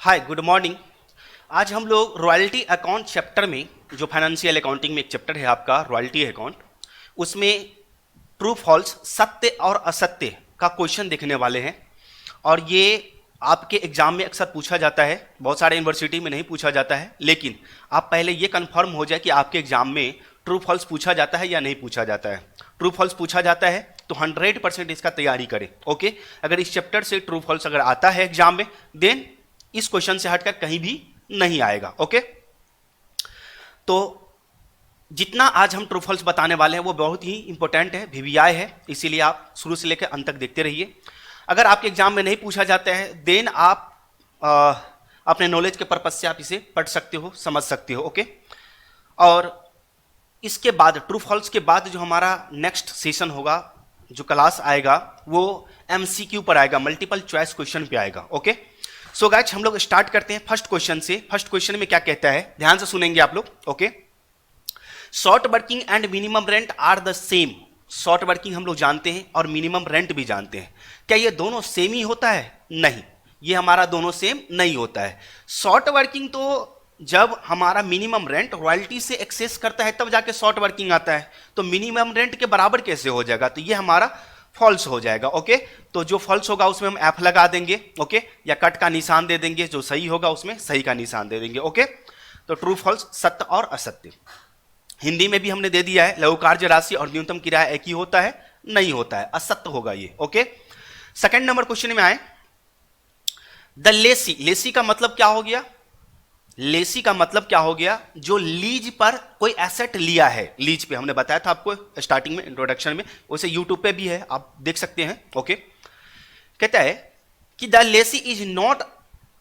Hi good morning. आज हम लोग रॉयल्टी अकाउंट चैप्टर में, जो फाइनेंशियल अकाउंटिंग में एक चैप्टर है आपका रॉयल्टी अकाउंट, उसमें ट्रू फॉल्स सत्य और असत्य का क्वेश्चन देखने वाले हैं। और ये आपके एग्जाम में अक्सर पूछा जाता है, बहुत सारे यूनिवर्सिटी में नहीं पूछा जाता है, लेकिन आप पहले ये कंफर्म हो जाए कि आपके एग्जाम में ट्रू फॉल्स पूछा जाता है या नहीं पूछा जाता है। ट्रू फॉल्स पूछा जाता है तो 100% इसका तैयारी करें। ओके, अगर इस चैप्टर से ट्रू फॉल्स अगर आता है एग्जाम में, देन इस क्वेश्चन से हटकर कहीं भी नहीं आएगा। ओके, तो जितना आज हम ट्रू फॉल्स बताने वाले हैं वो बहुत ही इंपॉर्टेंट है, वीवीआई है, इसीलिए आप शुरू से लेकर अंत तक देखते रहिए। अगर आपके एग्जाम में नहीं पूछा जाता है देन आप अपने नॉलेज के पर्पज से आप इसे पढ़ सकते हो, समझ सकते हो। ओके, और इसके बाद ट्रू फॉल्स के बाद जो हमारा नेक्स्ट सेशन होगा, जो क्लास आएगा, वो एमसीक्यू पर आएगा, मल्टीपल चॉइस क्वेश्चन पे आएगा। ओके, सो गाइस हम लोग स्टार्ट करते हैं फर्स्ट क्वेश्चन से। फर्स्ट क्वेश्चन में क्या कहता है, ध्यान से सुनेंगे आप लोग। Okay, short working and minimum rent are the same. Short working हम लोग जानते हैं और मिनिमम रेंट भी जानते हैं। क्या ये दोनों सेम ही होता है? नहीं, ये हमारा दोनों सेम नहीं होता है। शॉर्ट वर्किंग तो जब हमारा मिनिमम रेंट रॉयल्टी से एक्सेस करता है तब जाके शॉर्ट वर्किंग आता है, तो मिनिमम रेंट के बराबर कैसे हो जाएगा? तो ये हमारा फॉल्स हो जाएगा। ओके, तो जो फॉल्स होगा उसमें हम एफ लगा देंगे। ओके, या कट का निशान दे देंगे, जो सही होगा उसमें सही का निशान दे देंगे। ओके, तो ट्रू फॉल्स सत्य और असत्य। हिंदी में भी हमने दे दिया है, लघु कार्य राशि और न्यूनतम किराया एक ही होता है, नहीं होता है, असत्य होगा ये। ओके, सेकंड नंबर क्वेश्चन में आए, द लेसी। लेसी का मतलब क्या हो गया? लेसी का मतलब क्या हो गया? जो लीज पर कोई एसेट लिया है, लीज पे, हमने बताया था आपको स्टार्टिंग में, इंट्रोडक्शन में, वैसे यूट्यूब पे भी है, आप देख सकते हैं। ओके, कहता है कि the lessee is not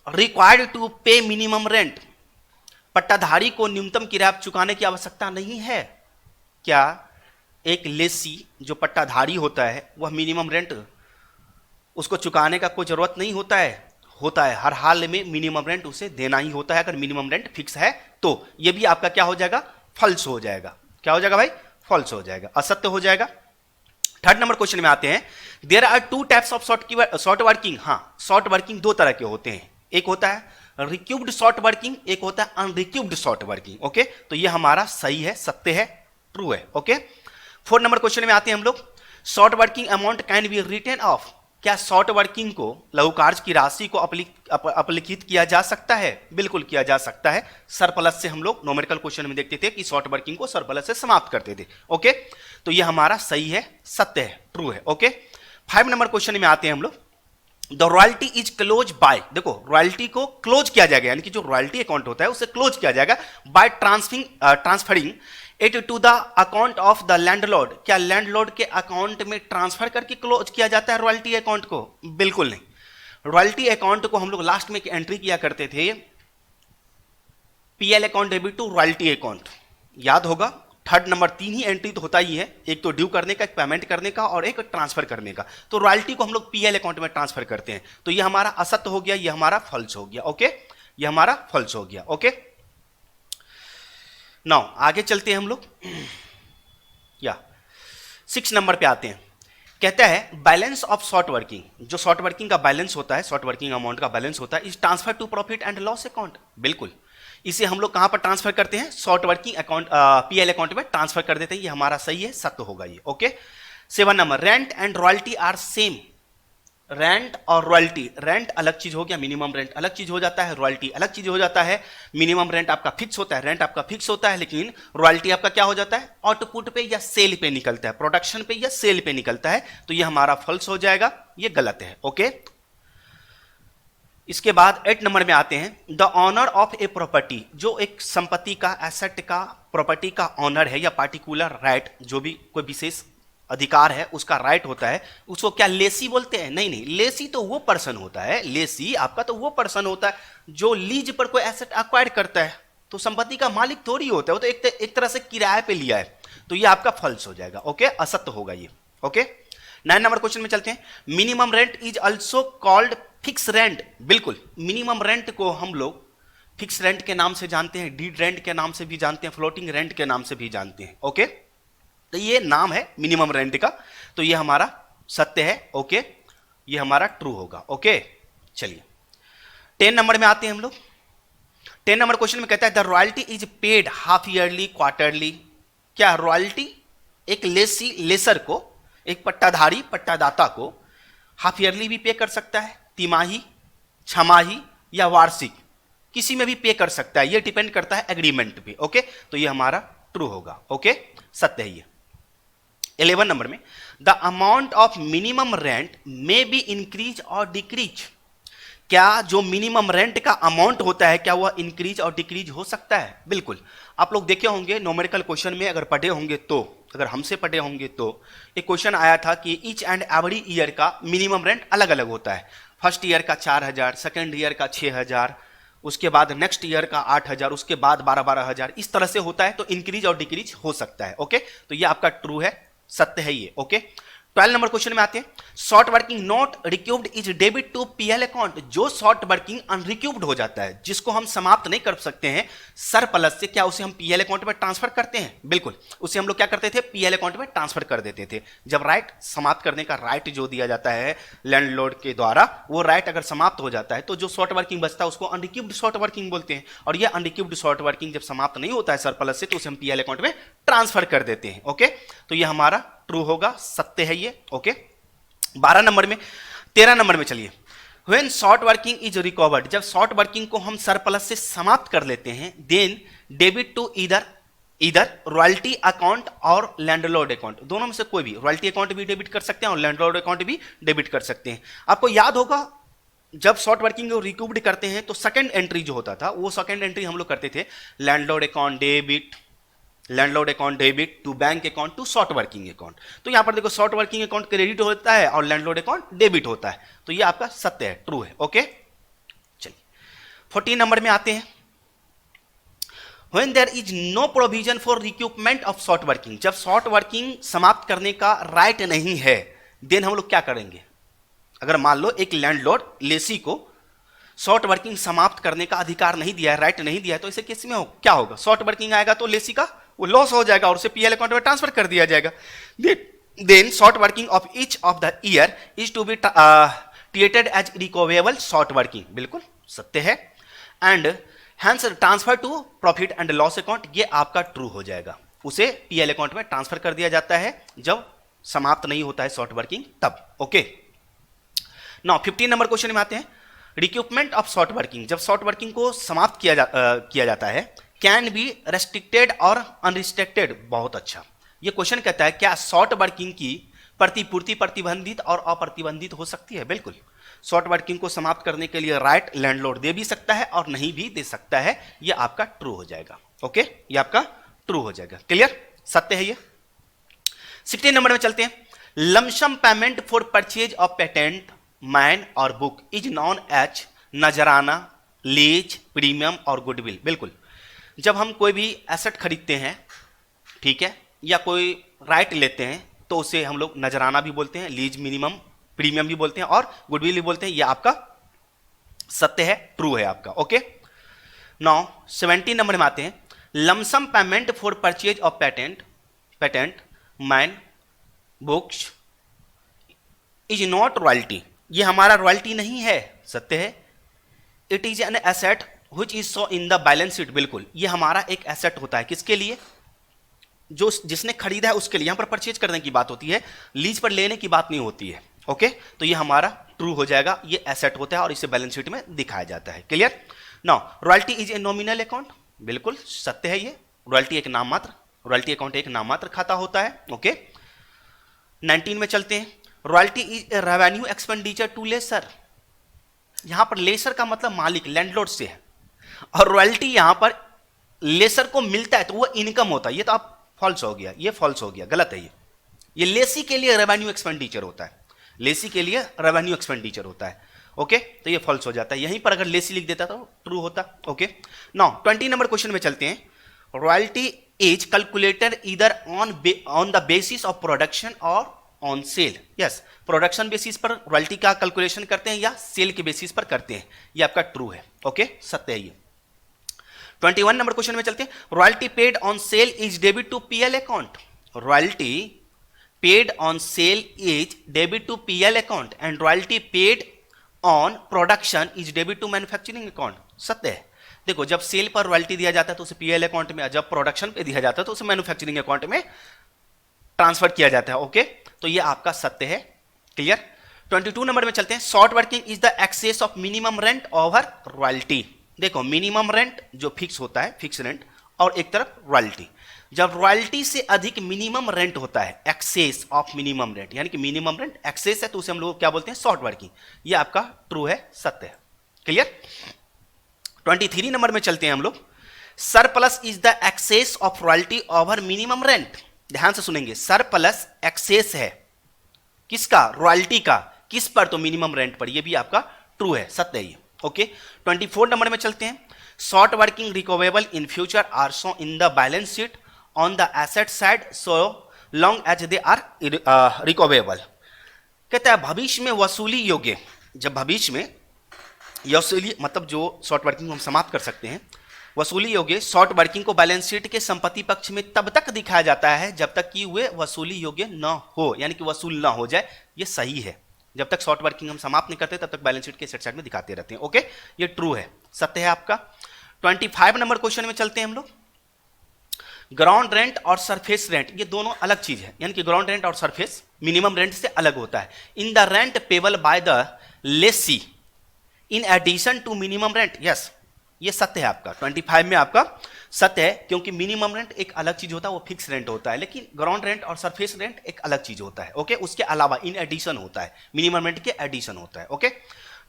required to pay minimum rent. पट्टाधारी को न्यूनतम किराया चुकाने की आवश्यकता नहीं है। क्या एक लेसी जो पट्टाधारी होता है वह मिनिमम रेंट उसको चुकाने का कोई जरूरत नहीं होता है? होता है, हर हाल में मिनिमम रेंट उसे देना ही होता है। अगर मिनिमम रेंट फिक्स है तो ये भी आपका क्या हो जाएगा? फॉल्स हो जाएगा। क्या हो जाएगा भाई? फॉल्स हो जाएगा, असत्य हो जाएगा। थर्ड नंबर क्वेश्चन में आते हैं, there are two types of short working. हाँ, शॉर्ट वर्किंग दो तरह के होते हैं, एक होता है रिक्यूब्ड शॉर्ट वर्किंग, एक होता है अनरिक्यूब्ड शॉर्ट वर्किंग। ओके, तो ये हमारा सही है, सत्य है, ट्रू है। ओके, फोर्थ नंबर क्वेश्चन में आते हैं हम लोग, short working amount can be written off. क्या शॉर्ट वर्किंग को, लघु कार्य की राशि को अपलिखित किया जा सकता है? बिल्कुल किया जा सकता है। सरप्लस से हम लोग न्यूमेरिकल क्वेश्चन में देखते थे कि शॉर्ट वर्किंग को सरप्लस से समाप्त करते थे। ओके, तो ये हमारा सही है, सत्य है, ट्रू है। ओके, 5 नंबर क्वेश्चन में आते हैं हम लोग, the royalty is close bye. देखो, रॉयल्टी को क्लोज किया जाएगा, यानी कि जो रॉयल्टी अकाउंट होता है उसे क्लोज किया जाएगा by transferring it to the account of the landlord. क्या लैंडलॉर्ड के अकाउंट में ट्रांसफर करके क्लोज किया जाता है रॉयल्टी अकाउंट को? बिल्कुल नहीं। रॉयल्टी अकाउंट को हम लोग लास्ट में एंट्री किया करते थे, PL account debit to royalty account, याद होगा। थर्ड नंबर 3 ही एंट्री तो होता ही है, एक तो ड्यू करने का, एक पेमेंट करने का और एक ट्रांसफर करने का। तो रॉयल्टी को हम लोग पीएल अकाउंट में ट्रांसफर करते हैं, तो ये हमारा असत्य हो गया, ये हमारा फॉल्स हो गया। ओके, ये हमारा फॉल्स हो गया। ओके, नाउ आगे चलते हैं हम लोग, या 6 नंबर पे आते हैं। कहता है बैलेंस ऑफ शॉर्ट वर्किंग। जो शॉर्ट वर्किंग का बैलेंस होता है, शॉर्ट वर्किंग अमाउंट का बैलेंस होता है, is transfer to profit and loss account. बिल्कुल, इसे हम लोग कहां पर ट्रांसफर करते हैं? Short working account, PL account में ट्रांसफर कर देते हैं। ये हमारा सही है, सत्य होगा ये। Okay, 7 number, rent and royalty are same. Rent और रॉयल्टी, रेंट अलग चीज हो गया, मिनिमम रेंट अलग चीज हो जाता है, रॉयल्टी अलग चीज हो जाता है। मिनिमम रेंट आपका फिक्स होता है, रेंट आपका फिक्स होता है, लेकिन रॉयल्टी आपका क्या हो जाता है? आउटपुट पे या सेल पे निकलता है, प्रोडक्शन पे या सेल पे निकलता है, तो ये हमारा फॉल्स हो जाएगा, ये गलत है। ओके, इसके बाद 8 नंबर में आते हैं, the owner of a property. जो एक संपत्ति का, एसेट का, प्रॉपर्टी का ऑनर है या पार्टिकुलर राइट, जो भी कोई विशेष अधिकार है उसका राइट होता है, उसको क्या लेसी बोलते हैं? नहीं नहीं, लेसी तो वो पर्सन होता है, लेसी आपका तो वो पर्सन होता है जो लीज पर कोई एसेट एक्वायर करता है, तो संपत्ति का मालिक थोड़ी होता है, वो तो एक तरह से किराए पे लिया है, तो ये आपका फॉल्स हो जाएगा। ओके, असत्य होगा ये। ओके, 9 नंबर क्वेश्चन में चलते हैं, minimum rent is also called fix rent. बिल्कुल, मिनिमम रेंट को हम लोग फिक्स रेंट के नाम से जानते हैं, डीड रेंट के नाम से भी जानते हैं, फ्लोटिंग रेंट के नाम से भी जानते हैं। ओके, तो ये नाम है मिनिमम रेंट का, तो ये हमारा सत्य है। ओके, ये हमारा ट्रू होगा। ओके, चलिए 10 नंबर में आते हैं हम लोग। 10 नंबर क्वेश्चन में कहता है the royalty is paid half yearly, quarterly. क्या रॉयल्टी एक लेसर को, एक पट्टाधारी पट्टादाता को हाफ ईयरली भी पे कर सकता है, तिमाही, छमाही या वार्षिक, किसी में भी पे कर सकता है। ये डिपेंड करता है एग्रीमेंट पे। ओके, तो ये हमारा ट्रू होगा। ओके, सत्य है ये। 11 नंबर में the amount of minimum rent may be increase और डिक्रीज। क्या जो मिनिमम रेंट का अमाउंट होता है क्या वह इंक्रीज और डिक्रीज हो सकता है? बिल्कुल। आप लोग देखे होंगे न्यूमेरिकल क्वेश्चन में, अगर पढ़े होंगे तो, अगर हमसे पढ़े होंगे तो एक क्वेश्चन आया था कि ईच एंड एवरी ईयर का मिनिमम रेंट अलग अलग होता है। फर्स्ट ईयर का 4000, सेकेंड ईयर का 6000, उसके बाद नेक्स्ट ईयर का 8000, उसके बाद 12,000, इस तरह से होता है। तो इंक्रीज और डिक्रीज हो सकता है। ओके, तो ये आपका ट्रू है, सत्य है ये। ओके, 12 नंबर क्वेश्चन में आते हैं। Short working not recouped is debit to PL account. जो शॉर्ट वर्किंग अनरिक्यूब्ड हो जाता है, जिसको हम समाप्त नहीं कर सकते हैं सरप्लस से, क्या उसे हम पीएल अकाउंट में ट्रांसफर करते हैं? बिल्कुल, उसे हम लोग क्या करते थे? पीएल अकाउंट में ट्रांसफर कर देते थे। जब राइट समाप्त करने का राइट जो दिया जाता है लैंडलॉर्ड के द्वारा, वो राइट अगर समाप्त हो जाता है तो जो शॉर्ट वर्किंग बचता है उसको अनरिक्यूब्ड शॉर्ट वर्किंग बोलते हैं। और ये अनरिक्यूब्ड शॉर्ट वर्किंग जब समाप्त नहीं होता है सरप्लस से, तो उसे हम पीएल अकाउंट में ट्रांसफर कर देते हैं। ओके, तो ये हमारा ट्रू होगा, सत्य है ये। ओके, 12 नंबर में, 13 नंबर में चलिए। When short working is recovered, जब शॉर्ट वर्किंग को हम सरप्लस से समाप्त कर लेते हैं, देन डेबिट टू इधर रॉयल्टी अकाउंट और लैंडलॉर्ड अकाउंट, दोनों में से कोई भी, रॉयल्टी अकाउंट भी डेबिट कर सकते हैं और लैंडलॉर्ड अकाउंट भी डेबिट कर सकते हैं। आपको याद होगा जब शॉर्ट वर्किंग को रिकवर्ड करते हैं तो सेकंड एंट्री जो होता था, वो सेकंड एंट्री हम लोग करते थे landlord account debit to bank account to short working account. तो यहां पर देखो शॉर्ट वर्किंग अकाउंट क्रेडिट होता है और लैंडलॉर्ड अकाउंट डेबिट होता है। तो ये आपका सत्य है, ट्रू है। ओके, चलिए 14 नंबर में आते हैं। When there is no provision for recoupment of short working, जब शॉर्ट वर्किंग समाप्त करने का राइट नहीं है, देन हम लोग क्या करेंगे? अगर मान लो एक लैंडलॉर्ड लेसी को शॉर्ट वर्किंग समाप्त करने का अधिकार नहीं दिया है, राइट नहीं दिया है, तो इसे केस में क्या होगा? शॉर्ट वर्किंग आएगा तो लेसी का वो लॉस हो जाएगा और उसे पीएल अकाउंट में ट्रांसफर कर दिया जाएगा। Then short working of each of the year is to be treated as recoverable short working, बिल्कुल सत्य है। And hence transfer to profit and loss account, ये आपका ट्रू हो जाएगा। उसे पीएल अकाउंट में ट्रांसफर कर दिया जाता है जब समाप्त नहीं होता है शॉर्ट वर्किंग तब। ओके, नाउ 15 नंबर क्वेश्चन में आते हैं। रिक्यूपमेंट ऑफ शॉर्ट वर्किंग, जब शॉर्ट वर्किंग को समाप्त किया जाता है, कैन बी रेस्ट्रिक्टेड और अनरिस्ट्रिक्टेड। बहुत अच्छा, ये क्वेश्चन कहता है क्या शॉर्ट वर्किंग की प्रतिपूर्ति प्रतिबंधित और अप्रतिबंधित हो सकती है? बिल्कुल, शॉर्ट वर्किंग को समाप्त करने के लिए राइट लैंडलॉर्ड दे भी सकता है और नहीं भी दे सकता है। ये आपका ट्रू हो जाएगा। ओके, ये आपका ट्रू हो जाएगा। क्लियर, सत्य है ये। 16 नंबर में चलते हैं। Lump sum payment for purchase of patent, man और बुक इज नॉन एज नजराना, लीज, प्रीमियम और गुडविल। बिल्कुल, जब हम कोई भी एसेट खरीदते हैं, ठीक है, या कोई राइट लेते हैं, तो उसे हम लोग नजराना भी बोलते हैं, लीज, मिनिमम, प्रीमियम भी बोलते हैं और गुडविल भी बोलते हैं। यह आपका सत्य है, ट्रू है आपका। ओके, नाउ 17 नंबर में आते हैं। Lump sum payment for purchase of patent, man, books is not royalty, ये हमारा रॉयल्टी नहीं है, सत्य है। It is an asset which is so in the balance sheet, बिल्कुल, ये हमारा एक एसेट होता है। किसके लिए? जो जिसने खरीदा है उसके लिए। यहां पर परचेज करने की बात होती है, लीज पर लेने की बात नहीं होती है। ओके, तो ये हमारा ट्रू हो जाएगा, ये एसेट होता है और इसे बैलेंस शीट में दिखाया जाता है। Clear. Now royalty is a nominal account, बिल्कुल सत्य है ये। रॉयल्टी एक नाम मात्र, रॉयल्टी अकाउंट एक नाम मात्र खाता होता है। ओके, 19 में चलते हैं। Royalty is a revenue expenditure to lessor, यहां पर लेसर का मतलब मालिक, लैंडलॉर्ड से है, और रॉयल्टी यहां पर लेसर को मिलता है तो वो इनकम होता है। ये तो आप फॉल्स हो गया, ये फॉल्स हो गया, गलत है ये लेसी के लिए रेवेन्यू एक्सपेंडिचर होता है, लेसी के लिए रेवेन्यू एक्सपेंडिचर होता है। ओके, तो ये फॉल्स हो जाता है। यहीं पर अगर लेसी लिख देता तो ट्रू होता। ओके, नाउ 20 नंबर क्वेश्चन में चलते हैं। Royalty is calculated either on the basis of production और on sale. Yes, production basis पर रॉयल्टी का कैलकुलेशन करते हैं या सेल के बेसिस पर करते हैं। ये आपका ट्रू है। ओके, सत्य है ये। 21 नंबर क्वेश्चन में चलते हैं। Royalty paid on sale is debit to PL account, royalty paid on sale is debit to PL account and royalty paid on production is debit to manufacturing account, सत्य है। देखो जब सेल पर royalty दिया जाता है तो उसे पीएल अकाउंट में, जब प्रोडक्शन पे दिया जाता है तो उसे मैन्युफैक्चरिंग अकाउंट में ट्रांसफर किया जाता है। ओके, तो ये आपका सत्य है। क्लियर। 22 नंबर में चलते हैं। Short working is the excess of minimum rent over royalty. देखो मिनिमम रेंट जो फिक्स होता है, फिक्स रेंट, और एक तरफ रॉयल्टी। जब रॉयल्टी से अधिक मिनिमम रेंट होता है, एक्सेस ऑफ मिनिमम रेंट, यानी कि मिनिमम रेंट एक्सेस है, तो उसे हम लोग क्या बोलते हैं, शॉर्ट वर्किंग। ये आपका ट्रू है, सत्य है। क्लियर। 23 नंबर में चलते हैं हम लोग। Surplus is the excess of royalty over minimum rent. ध्यान से सुनेंगे, सरप्लस एक्सेस है किसका, रॉयल्टी का, किस पर, तो मिनिमम रेंट पर। ये भी आपका ट्रू है, सत्य है ये। ओके। 24 नंबर में चलते हैं। Short working recoverable in future are show in the balance sheet on the asset side so long as they are recoverable. कहता है भविष्य में वसूली योग्य, जब भविष्य में वसूली मतलब जो शॉर्ट वर्किंग को हम समाप्त कर सकते हैं, वसूली योग्य शॉर्ट वर्किंग को बैलेंस शीट के संपत्ति पक्ष में तब तक दिखाया जाता है जब तक कि वे वसूली योग्य न हो, यानी कि वसूल न हो जाए। ये सही है, जब तक शॉर्ट वर्किंग हम समाप्त नहीं करते तब तक बैलेंस शीट के सेट साइड में दिखाते रहते हैं। ओके, ये ट्रू है, सत्य है आपका। 25 नंबर क्वेश्चन में चलते हैं हम लोग। ग्राउंड रेंट और सरफेस रेंट ये दोनों अलग चीज है, यानी कि ग्राउंड रेंट और सरफेस मिनिमम रेंट से अलग होता है। In the rent payable by the lessee in addition to minimum rent, yes ये सत्य है आपका। 25 में आपका सत्य है, क्योंकि मिनिमम रेंट एक अलग चीज होता है, वो फिक्स रेंट होता है, लेकिन ग्राउंड रेंट और सरफेस रेंट एक अलग चीज होता है। ओके, उसके अलावा इन एडिशन होता है, मिनिमम रेंट के एडिशन होता है। ओके।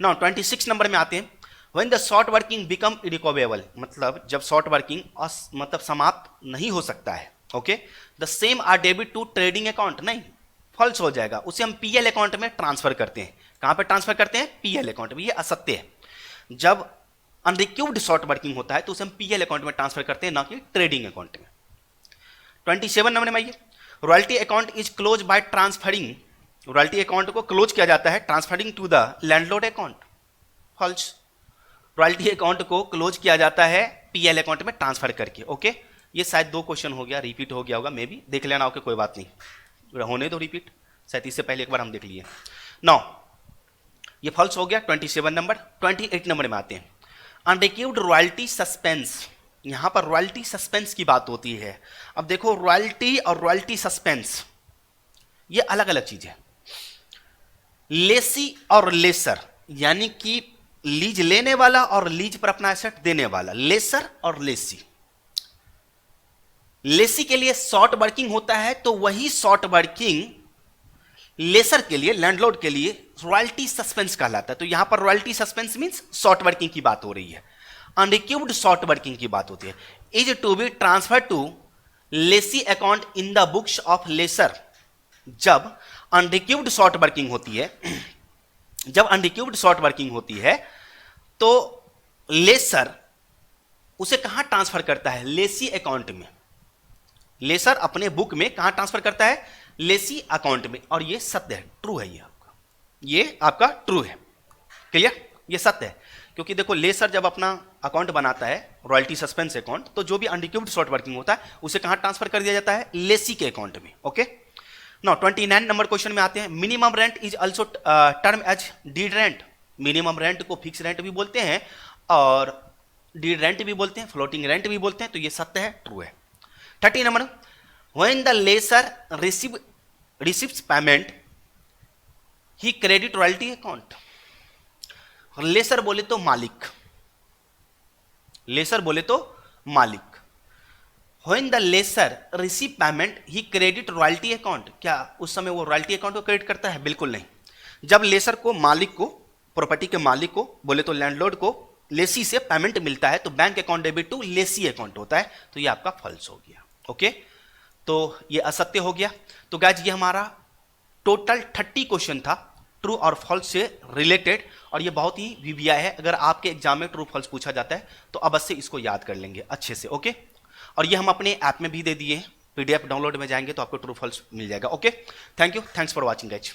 नाउ 26 नंबर में आते हैं। When the short working become irrecoverable, मतलब जब शॉर्ट वर्किंग मतलब समाप्त नहीं हो सकता है। Okay, the same are debit to trading account, नहीं फॉल्स हो जाएगा, उसे हम पीएल अकाउंट में ट्रांसफर करते हैं। कहां पर ट्रांसफर करते हैं, पीएल अकाउंट में। ये असत्य है। जब अनरिक्यूब्ड शॉर्ट वर्किंग होता है तो उसे हम पीएल अकाउंट में ट्रांसफर करते हैं, ना कि ट्रेडिंग अकाउंट में। 27 नंबर में आइए। Royalty account is close by transferring, royalty account को क्लोज किया जाता है transferring to the landlord account, false. Royalty account को क्लोज किया जाता है पीएल अकाउंट में ट्रांसफर करके। ओके, ये शायद 2 क्वेश्चन हो गया, रिपीट हो गया होगा, मे बी देख लेना। ओके, कोई बात नहीं, होने दो रिपीट, शायद इससे पहले एक बार हम देख लिए। नाउ ये फॉल्स हो गया 27 नंबर। 28 नंबर में आते हैं। अनरिक्यूब्ड रॉयल्टी सस्पेंस, यहां पर रॉयल्टी सस्पेंस की बात होती है। अब देखो रॉयल्टी और रॉयल्टी सस्पेंस ये अलग अलग चीज है। लेसी और लेसर, यानी कि लीज लेने वाला और लीज पर अपना एसेट देने वाला, लेसर और लेसी। लेसी के लिए शॉर्ट वर्किंग होता है तो वही शॉर्ट वर्किंग लेसर के लिए, लैंडलॉर्ड के लिए रॉयल्टी सस्पेंस कहलाता है। तो यहां पर royalty suspense means short working की बात हो रही है। अनरिक्यूब्ड शॉर्ट वर्किंग की बात होती है। Is to be transfer to lessee account in the books of lessor, जब अनरिक्यूब्ड शॉर्ट वर्किंग होती है, जब अनरिक्यूब्ड शॉर्ट वर्किंग होती है तो लेसर उसे कहां ट्रांसफर करता है, लेसी अकाउंट में। लेसर अपने बुक में कहां ट्रांसफर करता है, लेसी अकाउंट में। और ये सत्य है, ट्रू है, ये आपका, ये आपका ट्रू है। क्लियर, ये सत्य है, क्योंकि देखो लेसर जब अपना अकाउंट बनाता है रॉयल्टी सस्पेंस अकाउंट, तो जो भी अनरिक्यूब्ड शॉर्ट वर्किंग होता है उसे कहां ट्रांसफर कर दिया जाता है, लेसी के अकाउंट में। ओके। नाउ 29 नंबर क्वेश्चन में आते हैं। Minimum rent is also term as dead rent. Minimum rent को फिक्स रेंट भी बोलते हैं और डीड रेंट भी बोलते हैं, फ्लोटिंग रेंट भी बोलते हैं। तो ये सत्य है, ट्रू है। 30 number, when the lessor receives payment he credit royalty account. Lessor बोले तो मालिक, लेसर बोले तो मालिक। When the lessor receive payment, he credit royalty account. क्या उस समय वो रॉयल्टी अकाउंट को क्रेडिट करता है? बिल्कुल नहीं। जब लेसर को, मालिक को, प्रॉपर्टी के मालिक को, बोले तो लैंडलॉर्ड को लेसी से पेमेंट मिलता है तो bank account debit to lessee account होता है। तो ये आपका फॉल्स हो गया। ओके, तो ये असत्य हो गया। तो गाइस ये हमारा टोटल 30 क्वेश्चन था ट्रू और फॉल्स से रिलेटेड, और ये बहुत ही वीवीआई है। अगर आपके एग्जाम में ट्रू फॉल्स पूछा जाता है तो अवश्य इसको याद कर लेंगे अच्छे से। ओके, और ये हम अपने ऐप में भी दे दिए हैं, पीडीएफ डाउनलोड में जाएंगे तो आपको ट्रू फॉल्स मिल जाएगा। Okay, thank you, thanks for watching guys.